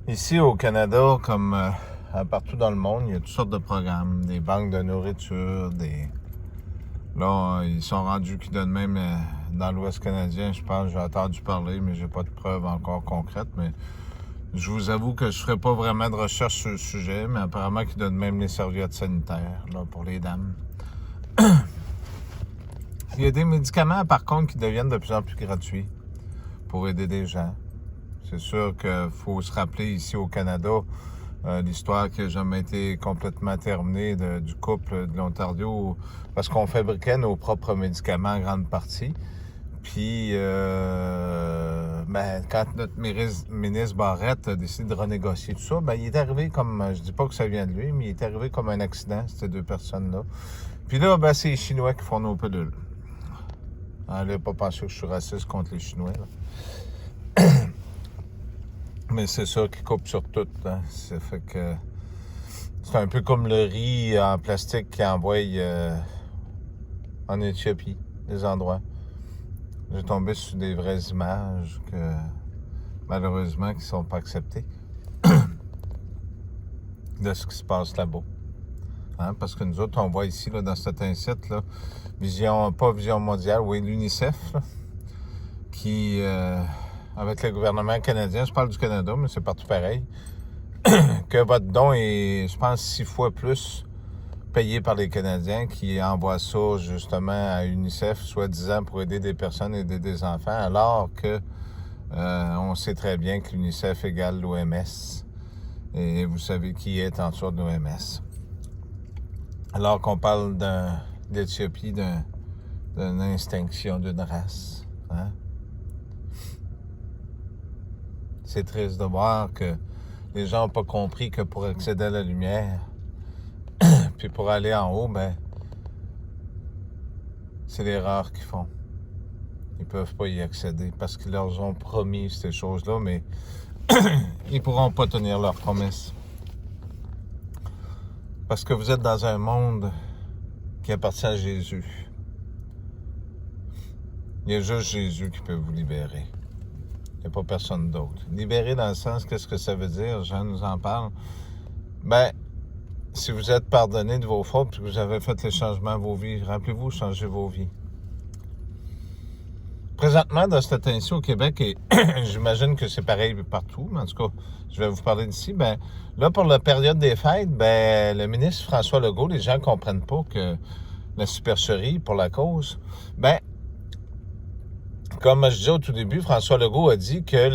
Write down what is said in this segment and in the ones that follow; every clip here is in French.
Ici au Canada, comme partout dans le monde, il y a toutes sortes de programmes, des banques de nourriture, Là, ils sont rendus qu'ils donnent même dans l'Ouest canadien, je pense, j'ai entendu parler, mais j'ai pas de preuves encore concrètes, mais je vous avoue que je ferai pas vraiment de recherche sur le sujet, mais apparemment qu'ils donnent même les serviettes sanitaires, là, pour les dames. Il y a des médicaments, par contre, qui deviennent de plus en plus gratuits pour aider des gens. C'est sûr qu'il faut se rappeler ici au Canada l'histoire qui n'a jamais été complètement terminée du couple de l'Ontario parce qu'on fabriquait nos propres médicaments en grande partie. Puis, quand notre ministre Barrette a décidé de renégocier tout ça, il est arrivé comme, je dis pas que ça vient de lui, mais il est arrivé comme un accident, ces deux personnes-là. Puis là, c'est les Chinois qui font nos pilules. Allez pas penser que je suis raciste contre les Chinois, là. Mais c'est ça qui coupe sur tout. Hein. Ça fait que c'est un peu comme le riz en plastique qui envoie en Éthiopie, des endroits. J'ai tombé sur des vraies images que malheureusement qui sont pas acceptées de ce qui se passe là-bas. Hein? Parce que nous autres, on voit ici, là, dans cet incite, là, pas Vision mondiale, oui, l'UNICEF, là, qui... avec le gouvernement canadien, je parle du Canada, mais c'est partout pareil, que votre don est, je pense, 6 fois plus payé par les Canadiens qui envoient ça justement à UNICEF, soi-disant pour aider des personnes, aider des enfants, alors que on sait très bien que l'UNICEF égale l'OMS. Et vous savez qui est en dessous de l'OMS. Alors qu'on parle d'Éthiopie, d'une extinction d'une race. Hein? C'est triste de voir que les gens n'ont pas compris que pour accéder à la lumière, puis pour aller en haut, c'est l'erreur qu'ils font. Ils peuvent pas y accéder parce qu'ils leur ont promis ces choses-là, mais ils pourront pas tenir leurs promesses. Parce que vous êtes dans un monde qui appartient à Jésus. Il y a juste Jésus qui peut vous libérer. Il n'y a pas personne d'autre. Libérer dans le sens, qu'est-ce que ça veut dire? Jean nous en parle. Si vous êtes pardonné de vos fautes et que vous avez fait les changements à vos vies, rappelez-vous, changez vos vies. Présentement, dans cette ici au Québec, et j'imagine que c'est pareil partout, mais en tout cas, je vais vous parler d'ici, là, pour la période des fêtes, le ministre François Legault, les gens ne comprennent pas que la supercherie pour la cause, comme je disais au tout début, François Legault a dit que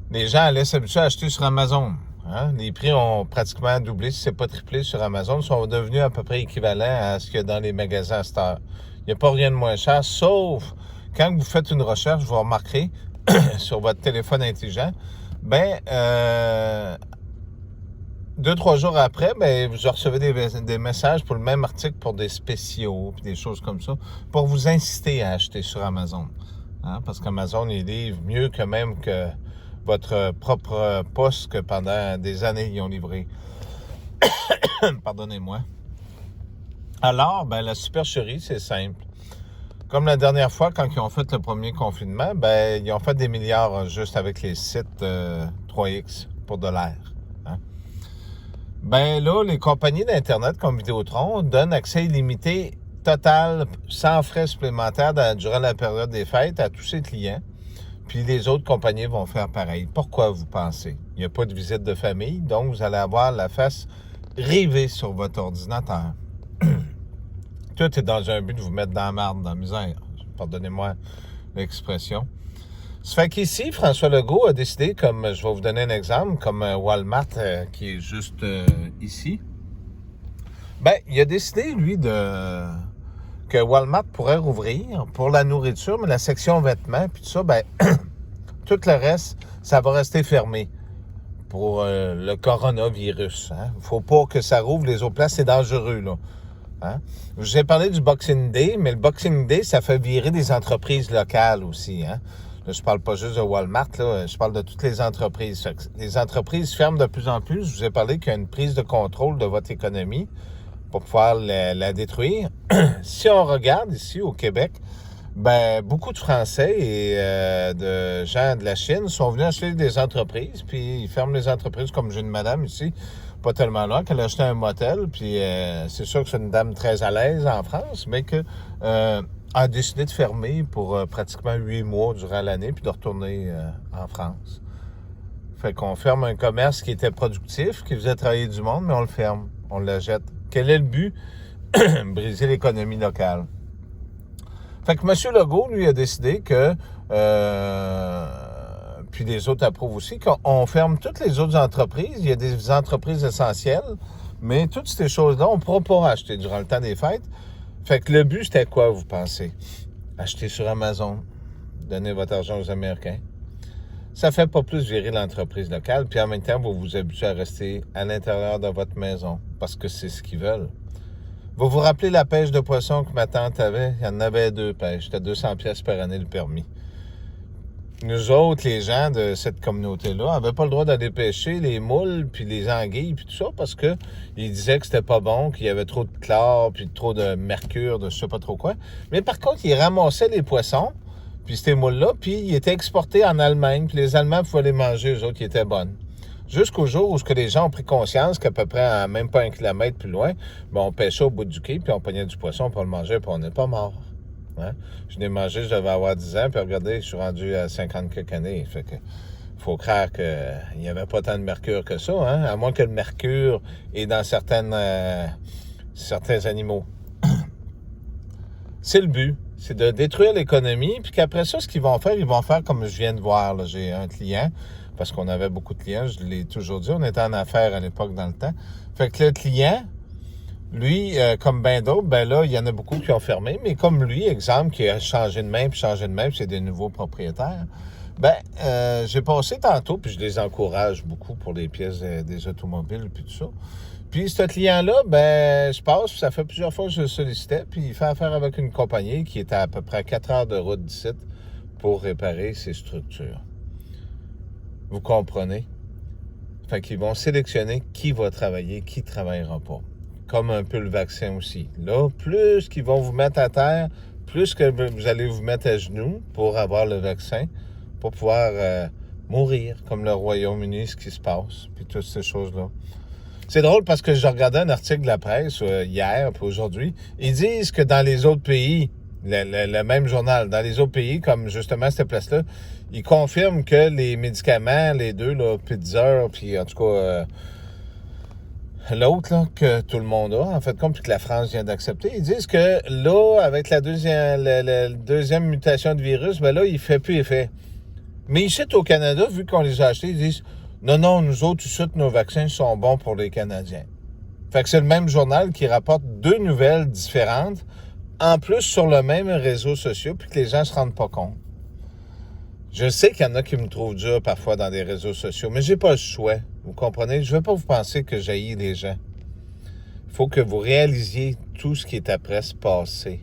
les gens allaient s'habituer à acheter sur Amazon. Hein? Les prix ont pratiquement doublé, si ce n'est pas triplé sur Amazon, sont devenus à peu près équivalents à ce qu'il y a dans les magasins à cette heure. Il n'y a pas rien de moins cher, sauf quand vous faites une recherche, vous remarquerez sur votre téléphone intelligent, 2-3 jours après, vous recevez des messages pour le même article pour des spéciaux et des choses comme ça, pour vous inciter à acheter sur Amazon. Hein? Parce qu'Amazon, il livre mieux que même que votre propre poste que pendant des années, ils ont livré. Pardonnez-moi. Alors, la supercherie, c'est simple. Comme la dernière fois, quand ils ont fait le premier confinement, ils ont fait des milliards juste avec les sites 3X pour de l'air. Hein? Là, les compagnies d'Internet comme Vidéotron donnent accès illimité total, sans frais supplémentaires durant la période des fêtes à tous ses clients. Puis les autres compagnies vont faire pareil. Pourquoi vous pensez? Il n'y a pas de visite de famille, donc vous allez avoir la face rivée sur votre ordinateur. Tout est dans un but de vous mettre dans la marde, dans la misère. Pardonnez-moi l'expression. Ça fait qu'ici, François Legault a décidé, comme je vais vous donner un exemple, comme Walmart, qui est juste ici. Il a décidé, lui, que Walmart pourrait rouvrir pour la nourriture, mais la section vêtements, puis tout ça, tout le reste, ça va rester fermé pour le coronavirus. Hein? Il ne faut pas que ça rouvre les autres places, c'est dangereux, là. Hein? Je vous ai parlé du Boxing Day, mais le Boxing Day, ça fait virer des entreprises locales aussi. Hein? Là, je parle pas juste de Walmart, là, je parle de toutes les entreprises. Les entreprises ferment de plus en plus. Je vous ai parlé qu'il y a une prise de contrôle de votre économie pour pouvoir la détruire. Si on regarde ici au Québec, Ben, beaucoup de Français et de gens de la Chine sont venus acheter des entreprises, puis ils ferment les entreprises, comme j'ai une madame ici, pas tellement loin, qu'elle a acheté un motel, puis c'est sûr que c'est une dame très à l'aise en France, mais que a décidé de fermer pour pratiquement 8 mois durant l'année, puis de retourner en France. Fait qu'on ferme un commerce qui était productif, qui faisait travailler du monde, mais on le ferme, on le jette. Quel est le but? Briser l'économie locale. Fait que M. Legault, lui, a décidé que, puis les autres approuvent aussi, qu'on ferme toutes les autres entreprises. Il y a des entreprises essentielles, mais toutes ces choses-là, on ne pourra pas acheter durant le temps des fêtes. Fait que le but, c'était quoi, vous pensez? Acheter sur Amazon, donner votre argent aux Américains. Ça fait pas plus virer l'entreprise locale, puis en même temps, vous vous habituez à rester à l'intérieur de votre maison, parce que c'est ce qu'ils veulent. Vous vous rappelez la pêche de poisson que ma tante avait? Il y en avait 2 pêches. C'était 200 pièces par année le permis. Nous autres, les gens de cette communauté-là, n'avaient pas le droit d'aller pêcher les moules, puis les anguilles, puis tout ça, parce que ils disaient que c'était pas bon, qu'il y avait trop de chlore, puis trop de mercure, de je sais pas trop quoi. Mais par contre, ils ramassaient les poissons, puis ces moules-là, puis ils étaient exportés en Allemagne, puis les Allemands pouvaient les manger, eux autres, qui étaient bonnes. Jusqu'au jour où les gens ont pris conscience qu'à peu près à même pas 1 kilomètre plus loin, ben on pêchait au bout du quai, puis on pognait du poisson pour le manger, puis on n'est pas mort. Hein? Je l'ai mangé, je devais avoir 10 ans, puis regardez, je suis rendu à 50 quelques années. Fait que faut croire qu'il n'y avait pas tant de mercure que ça, hein? À moins que le mercure est dans certains animaux. C'est le but, c'est de détruire l'économie, puis qu'après ça, ce qu'ils vont faire comme je viens de voir. Là, j'ai un client, parce qu'on avait beaucoup de clients, je l'ai toujours dit, on était en affaires à l'époque dans le temps. Fait que le client, lui, comme ben d'autres, ben là, il y en a beaucoup qui ont fermé, mais comme lui, exemple, qui a changé de main, puis c'est des nouveaux propriétaires, ben, j'ai passé tantôt, puis je les encourage beaucoup pour les pièces des automobiles, puis tout ça. Puis ce client-là, ben, je passe, puis ça fait plusieurs fois que je le sollicitais, puis il fait affaire avec une compagnie qui est à peu près 4 heures de route d'ici pour réparer ses structures. Vous comprenez? Fait qu'ils vont sélectionner qui va travailler, qui ne travaillera pas. Comme un peu le vaccin aussi. Là, plus qu'ils vont vous mettre à terre, plus que vous allez vous mettre à genoux pour avoir le vaccin, pour pouvoir mourir, comme le Royaume-Uni, ce qui se passe, puis toutes ces choses-là. C'est drôle parce que je regardais un article de la presse hier, puis aujourd'hui. Ils disent que dans les autres pays, le même journal, dans les autres pays, comme justement cette place-là, ils confirment que les médicaments, les deux, là, Pfizer, puis en tout cas l'autre, là, que tout le monde a, en fait, comme puis que la France vient d'accepter, ils disent que là, avec la deuxième mutation de virus, ben là, il fait plus effet. Mais ici, au Canada, vu qu'on les a achetés, ils disent non, nous autres, ici, nos vaccins sont bons pour les Canadiens. Fait que c'est le même journal qui rapporte 2 nouvelles différentes, en plus sur le même réseau social, puis que les gens se rendent pas compte. Je sais qu'il y en a qui me trouvent dur parfois dans des réseaux sociaux, mais j'ai pas le choix. Vous comprenez? Je veux pas vous penser que j'haïs les gens. Il faut que vous réalisiez tout ce qui est après se passer.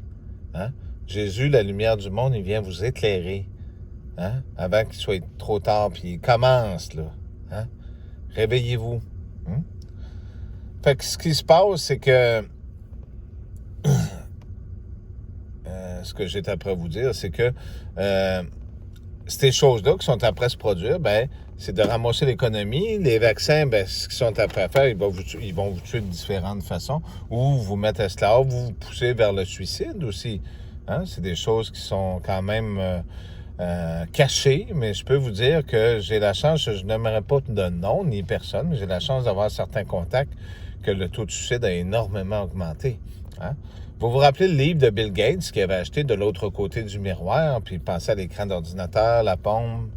Hein? Jésus, la lumière du monde, il vient vous éclairer. Hein? Avant qu'il soit trop tard, puis il commence, là. Hein? Réveillez-vous. Hein? Fait que ce qui se passe, c'est que ce que j'étais après vous dire, c'est que ces choses-là qui sont après se produire, ben, c'est de ramasser l'économie. Les vaccins, ben, ce qu'ils sont après à faire, ils vont vous tuer de différentes façons, ou vous mettre esclave, vous pousser vers le suicide aussi. Hein? C'est des choses qui sont quand même cachées, mais je peux vous dire que j'ai la chance, je n'aimerais pas de nom ni personne, mais j'ai la chance d'avoir certains contacts que le taux de suicide a énormément augmenté. Hein? Vous vous rappelez le livre de Bill Gates qui avait acheté de l'autre côté du miroir, puis il pensait à l'écran d'ordinateur, la pomme.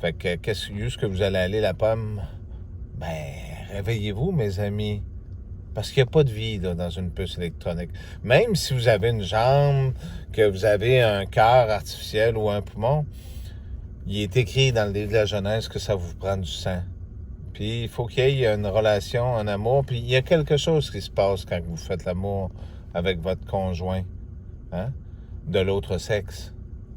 Fait que qu'est-ce que vous allez aller, la pomme? Ben, réveillez-vous, mes amis. Parce qu'il n'y a pas de vie là, dans une puce électronique. Même si vous avez une jambe, que vous avez un cœur artificiel ou un poumon, il est écrit dans le livre de la Genèse que ça vous prend du sang. Puis il faut qu'il y ait une relation, un amour, puis il y a quelque chose qui se passe quand vous faites l'amour avec votre conjoint, hein, de l'autre sexe.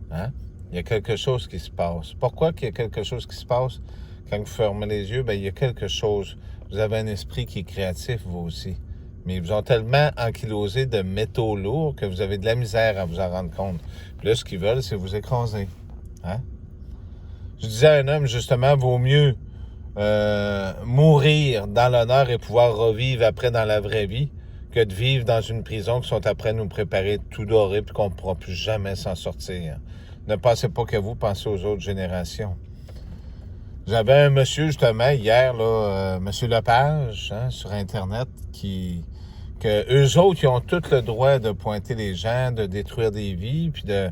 Hein? Il y a quelque chose qui se passe. Pourquoi qu'il y a quelque chose qui se passe? Quand vous fermez les yeux, bien, il y a quelque chose. Vous avez un esprit qui est créatif, vous aussi. Mais ils vous ont tellement ankylosé de métaux lourds que vous avez de la misère à vous en rendre compte. Puis là, ce qu'ils veulent, c'est vous écraser. Hein? Je disais à un homme, justement, vaut mieux mourir dans l'honneur et pouvoir revivre après dans la vraie vie que de vivre dans une prison qui sont après nous préparer tout doré puis qu'on ne pourra plus jamais s'en sortir. Ne pensez pas qu'à vous, pensez aux autres générations. J'avais un monsieur, justement, hier, là, monsieur Lepage, hein, sur Internet, que eux autres, ils ont tout le droit de pointer les gens, de détruire des vies, puis de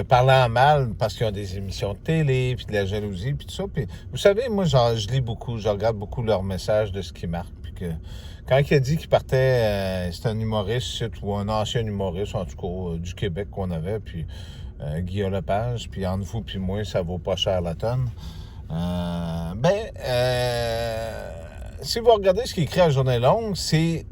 parler en mal parce qu'ils ont des émissions de télé, puis de la jalousie, puis tout ça. Puis, vous savez, moi, je lis beaucoup, je regarde beaucoup leurs messages de ce qu'ils marquent. Puis que quand il a dit qu'il partait, c'est un humoriste, ou un ancien humoriste, en tout cas, du Québec qu'on avait, puis Guillaume Lepage, puis entre vous puis moi, ça vaut pas cher la tonne. Si vous regardez ce qu'il écrit à Journée longue, c'est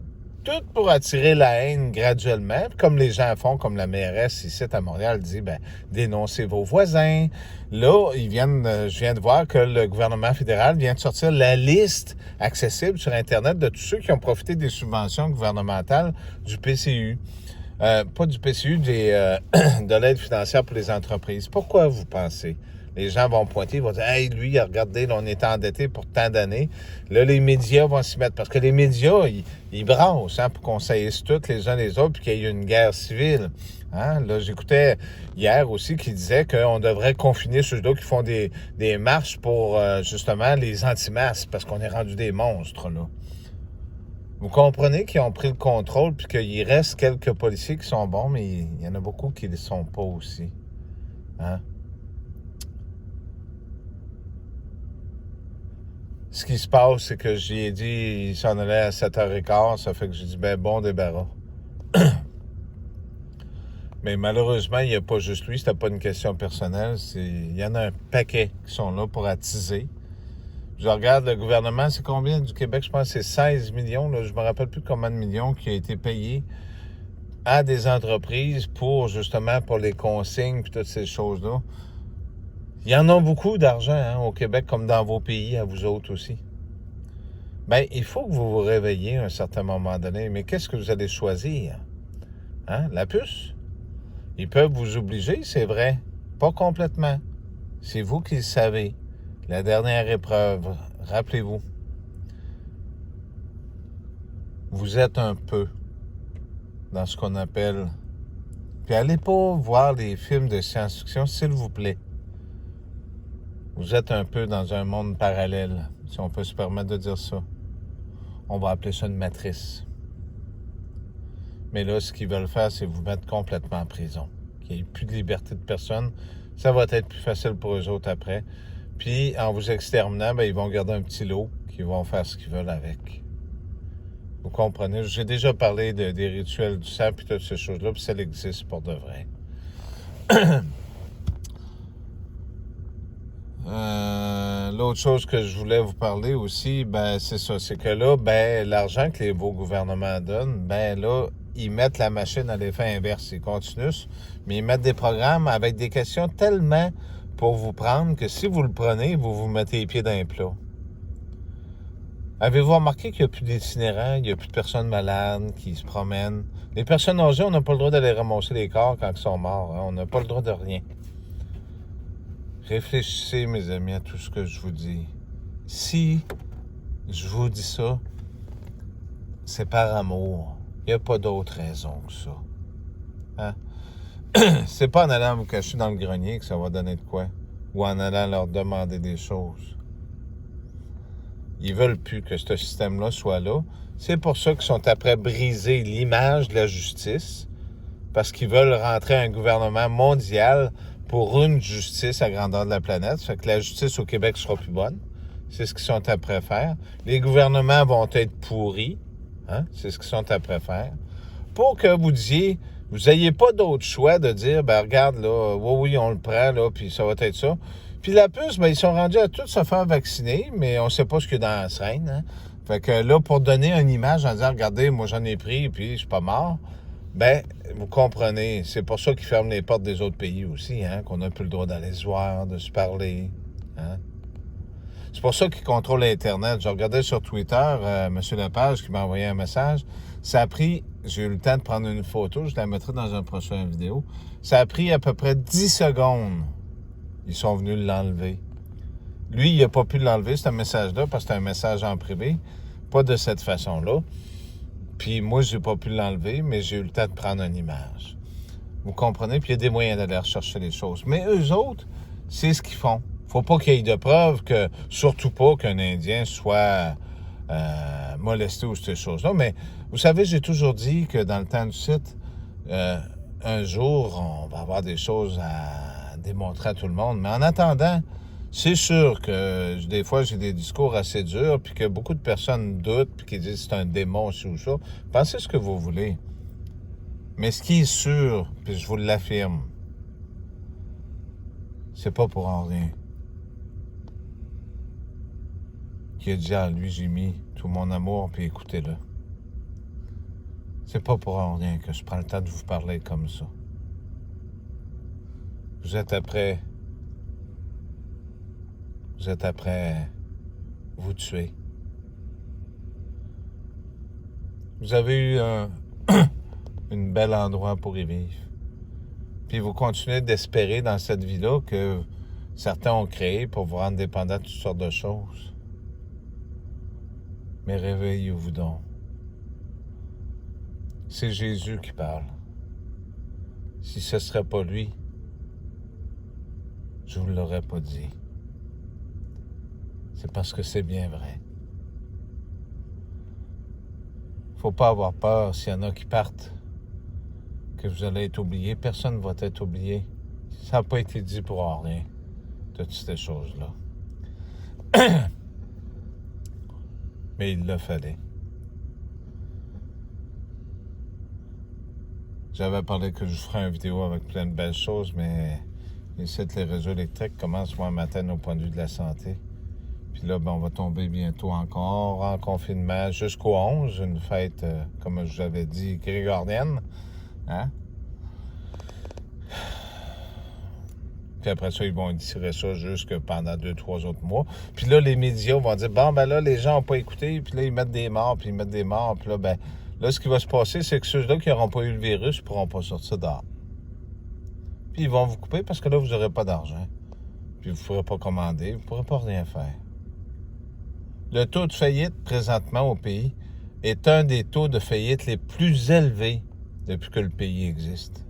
tout pour attirer la haine graduellement, comme les gens font, comme la mairesse ici à Montréal dit, dénoncez vos voisins. Là, je viens de voir que le gouvernement fédéral vient de sortir la liste accessible sur Internet de tous ceux qui ont profité des subventions gouvernementales du PCU. Pas du PCU, de l'aide financière pour les entreprises. Pourquoi vous pensez? Les gens vont pointer, ils vont dire « Hey, lui, regardez, là, on est endetté pour tant d'années. » Là, les médias vont s'y mettre. Parce que les médias, ils brassent pour qu'on saillisse tous les uns les autres puis qu'il y ait une guerre civile. Hein? Là, j'écoutais hier aussi qui disait qu'on devrait confiner ceux-là qui font des marches pour, justement, les anti-masques parce qu'on est rendu des monstres, là. Vous comprenez qu'ils ont pris le contrôle puis qu'il reste quelques policiers qui sont bons, mais il y en a beaucoup qui ne le sont pas aussi. Hein? Ce qui se passe, c'est que j'y ai dit, il s'en allait à 7h15, ça fait que j'ai dit, bon débarras. Mais malheureusement, il n'y a pas juste lui, c'était pas une question personnelle, il y en a un paquet qui sont là pour attiser. Je regarde le gouvernement, c'est combien du Québec? Je pense que c'est 16 millions, là, je me rappelle plus combien de millions qui a été payé à des entreprises pour les consignes et toutes ces choses-là. Il y en a beaucoup d'argent au Québec comme dans vos pays, à vous autres aussi. Il faut que vous vous réveilliez à un certain moment donné. Mais qu'est-ce que vous allez choisir? Hein? La puce? Ils peuvent vous obliger, c'est vrai. Pas complètement. C'est vous qui le savez. La dernière épreuve, rappelez-vous. Vous êtes un peu dans ce qu'on appelle... Puis allez pas voir des films de science-fiction, s'il vous plaît. Vous êtes un peu dans un monde parallèle, si on peut se permettre de dire ça. On va appeler ça une matrice. Mais là, ce qu'ils veulent faire, c'est vous mettre complètement en prison. Qu'il n'y ait plus de liberté de personne. Ça va être plus facile pour eux autres après. Puis, en vous exterminant, ils vont garder un petit lot qu'ils vont faire ce qu'ils veulent avec. Vous comprenez? J'ai déjà parlé des rituels du sang et toutes ces choses-là, puis ça existe pour de vrai. L'autre chose que je voulais vous parler aussi, c'est ça, c'est que là, l'argent que vos gouvernements donnent, là, ils mettent la machine à l'effet inverse. Ils continuent, mais ils mettent des programmes avec des questions tellement pour vous prendre que si vous le prenez, vous vous mettez les pieds dans les plats. Avez-vous remarqué qu'il n'y a plus d'itinérants, il n'y a plus de personnes malades qui se promènent? Les personnes âgées, on n'a pas le droit d'aller ramasser les corps quand ils sont morts. Hein? On n'a pas le droit de rien. Réfléchissez, mes amis, à tout ce que je vous dis. Si je vous dis ça, c'est par amour. Il n'y a pas d'autre raison que ça. Hein? C'est pas en allant vous cacher dans le grenier que ça va donner de quoi. Ou en allant leur demander des choses. Ils veulent plus que ce système-là soit là. C'est pour ça qu'ils sont après briser l'image de la justice. Parce qu'ils veulent rentrer un gouvernement mondial pour une justice à grandeur de la planète. Ça fait que la justice au Québec sera plus bonne. C'est ce qu'ils sont après faire. Les gouvernements vont être pourris. Hein? C'est ce qu'ils sont après faire. Pour que vous disiez, vous n'ayez pas d'autre choix de dire, regarde, là, oui, on le prend, là, puis ça va être ça. Puis la puce, ils sont rendus à tous se faire vacciner, mais on ne sait pas ce qu'il y a dans la seringue. Hein? Fait que là, pour donner une image en disant, regardez, moi j'en ai pris, puis je suis pas mort, vous comprenez, c'est pour ça qu'ils ferment les portes des autres pays aussi, hein, qu'on n'a plus le droit d'aller se voir, de se parler. Hein? C'est pour ça qu'ils contrôlent Internet. Je regardais sur Twitter, M. Lepage qui m'a envoyé un message. Ça a pris, j'ai eu le temps de prendre une photo, je la mettrai dans une prochaine vidéo. Ça a pris à peu près 10 secondes. Ils sont venus l'enlever. Lui, il n'a pas pu l'enlever, ce message-là, parce que c'est un message en privé. Pas de cette façon-là. Puis moi, je n'ai pas pu l'enlever, mais j'ai eu le temps de prendre une image. Vous comprenez? Puis il y a des moyens d'aller rechercher les choses. Mais eux autres, c'est ce qu'ils font. Faut pas qu'il y ait de preuves que, surtout pas qu'un Indien soit molesté ou ces choses-là. Mais vous savez, j'ai toujours dit que dans le temps du site, un jour, on va avoir des choses à démontrer à tout le monde. Mais en attendant, c'est sûr que des fois, j'ai des discours assez durs, puis que beaucoup de personnes doutent, puis qui disent que c'est un démon, ci ou ça. Pensez ce que vous voulez. Mais ce qui est sûr, puis je vous l'affirme, c'est pas pour en rien. Qui a dit à lui, j'ai mis tout mon amour, puis écoutez-le. C'est pas pour en rien que je prends le temps de vous parler comme ça. Vous êtes après vous tuer. Vous avez eu un bel endroit pour y vivre. Puis vous continuez d'espérer dans cette vie-là que certains ont créé pour vous rendre dépendant de toutes sortes de choses. Mais réveillez-vous donc. C'est Jésus qui parle. Si ce ne serait pas lui, je ne vous l'aurais pas dit. C'est parce que c'est bien vrai. Faut pas avoir peur s'il y en a qui partent, que vous allez être oublié. Personne ne va être oublié. Ça n'a pas été dit pour rien, toutes ces choses-là. Mais il le fallait. J'avais parlé que je ferais une vidéo avec plein de belles choses, mais ici, les réseaux électriques commencent moi matin au point de vue de la santé. Puis là, ben, on va tomber bientôt encore en confinement jusqu'au 11, une fête, comme je vous avais dit, grégorienne. Hein? Puis après ça, ils vont étirer ça jusque pendant 2-3 autres mois. Puis là, les médias vont dire, bon, ben là, les gens n'ont pas écouté, puis là, ils mettent des morts, puis ils mettent des morts. Puis là, ben, là, ce qui va se passer, c'est que ceux-là qui n'auront pas eu le virus ne pourront pas sortir dehors. Puis ils vont vous couper parce que là, vous n'aurez pas d'argent. Puis vous ne pourrez pas commander, vous ne pourrez pas rien faire. Le taux de faillite présentement au pays est un des taux de faillite les plus élevés depuis que le pays existe.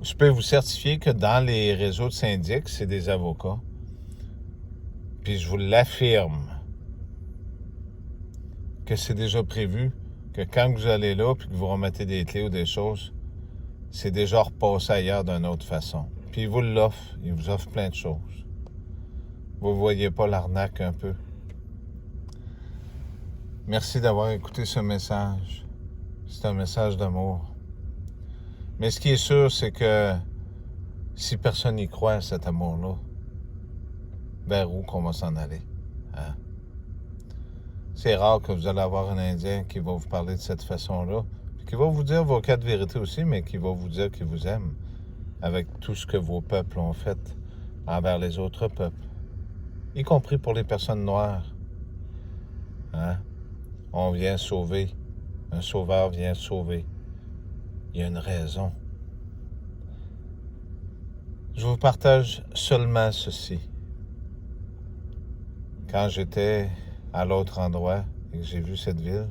Je peux vous certifier que dans les réseaux de syndics, c'est des avocats. Puis je vous l'affirme que c'est déjà prévu que quand vous allez là puis que vous remettez des clés ou des choses, c'est déjà repassé ailleurs d'une autre façon. Puis ils vous l'offrent, ils vous offrent plein de choses. Vous voyez pas l'arnaque un peu? Merci d'avoir écouté ce message. C'est un message d'amour. Mais ce qui est sûr, c'est que si personne n'y croit à cet amour-là, vers où qu'on va s'en aller? Hein? C'est rare que vous allez avoir un Indien qui va vous parler de cette façon-là, puis qui va vous dire vos quatre vérités aussi, mais qui va vous dire qu'il vous aime, avec tout ce que vos peuples ont fait envers les autres peuples, y compris pour les personnes noires. Hein? On vient sauver. Un sauveur vient sauver. Il y a une raison. Je vous partage seulement ceci. Quand j'étais à l'autre endroit et que j'ai vu cette ville,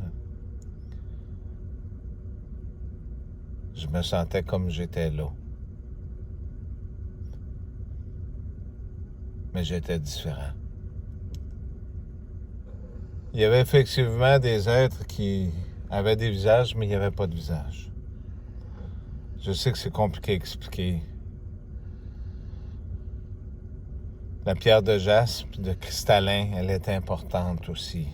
je me sentais comme j'étais là. Mais j'étais différent. Il y avait effectivement des êtres qui avaient des visages, mais il n'y avait pas de visage. Je sais que c'est compliqué à expliquer. La pierre de jaspe, de cristallin, elle est importante aussi.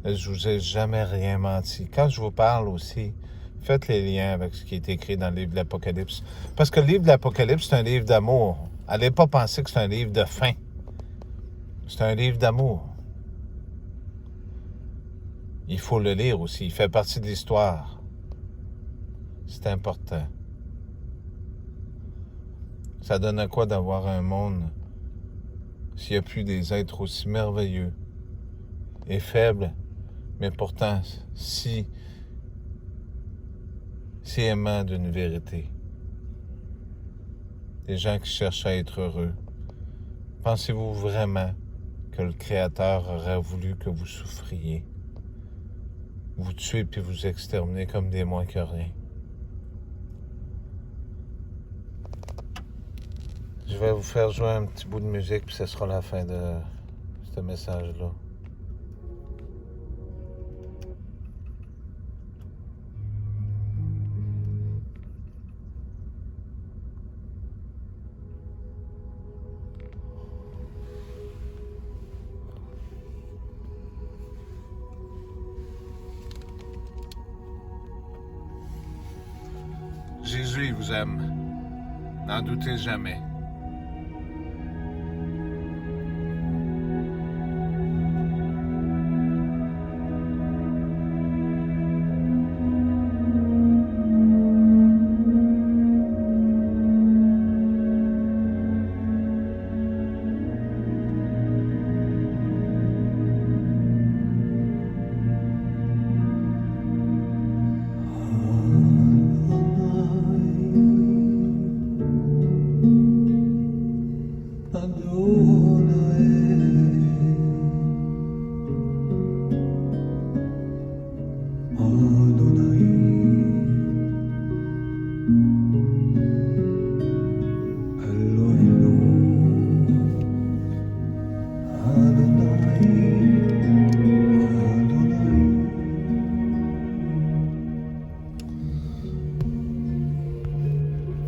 Je vous ai jamais rien menti. Quand je vous parle aussi, faites les liens avec ce qui est écrit dans le livre de l'Apocalypse. Parce que le livre de l'Apocalypse, c'est un livre d'amour. Allez pas penser que c'est un livre de fin. C'est un livre d'amour. Il faut le lire aussi. Il fait partie de l'histoire. C'est important. Ça donne à quoi d'avoir un monde s'il n'y a plus des êtres aussi merveilleux et faibles mais pourtant si aimant d'une vérité. Des gens qui cherchent à être heureux. Pensez-vous vraiment que le Créateur aurait voulu que vous souffriez, vous tuez puis vous exterminer comme des moins que rien? Je vais vous faire jouer un petit bout de musique puis ce sera la fin de ce message-là. Jésus, il vous aime. N'en doutez jamais.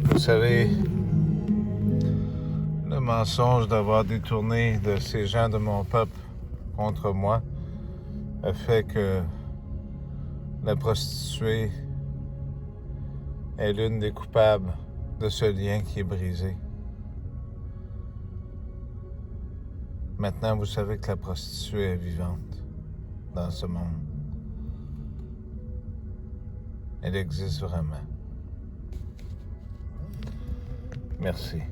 Vous savez, le mensonge d'avoir détourné de ces gens de mon peuple contre moi a fait que la prostituée est l'une des coupables de ce lien qui est brisé. Maintenant, vous savez que la prostituée est vivante dans ce monde. Elle existe vraiment. Merci.